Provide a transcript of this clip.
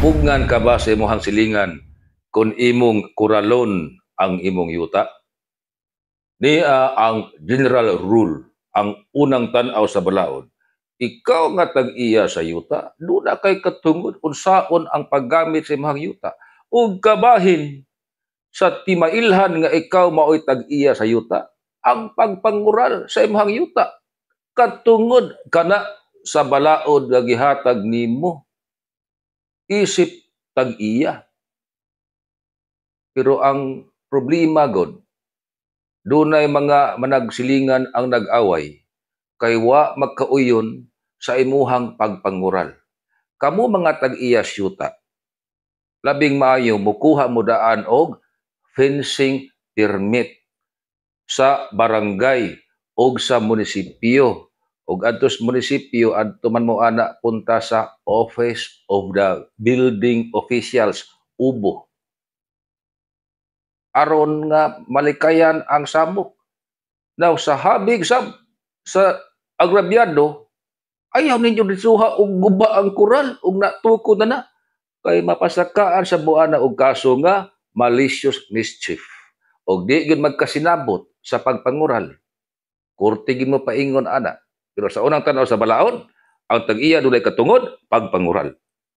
Pugngan ka ba sa imong silingan kung imong kuralon ang imong yuta? Niya ang general rule, ang unang tan-aw sa balaod. Ikaw nga tag-iya sa yuta, doon na kay katungod unsaon ang paggamit sa imong yuta. Ug kabahin sa timailhan nga ikaw mao'y tag-iya sa yuta, ang pagpangural sa imong yuta. Katungod kana sa balaod nga gihatag nimo, isip tag-iya. Pero ang problema god, dunay mga managsilingan ang nag-away kay wa magkauyon sa imuhang pagpangural. Kamo mga tag-iya syuta, labing maayo mukuha mo daan og fencing permit sa barangay o sa munisipyo. Og adtos munisipyo adto man mo ana punta sa Office of the Building Officials, UBO, aron nga malikayan ang samok. Now sa habig sa agrabyado, ayaw ninyo disuha og guba ang kural ug natuko na kay mapasakaan sa buana og kaso nga malicious mischief. Og di gyud magkasinabot sa pagpangural. Korte gyud mo paingon ana. Pero sa unang tan-aw sa balaod, ang tag-iya dunay katungod pagpangural.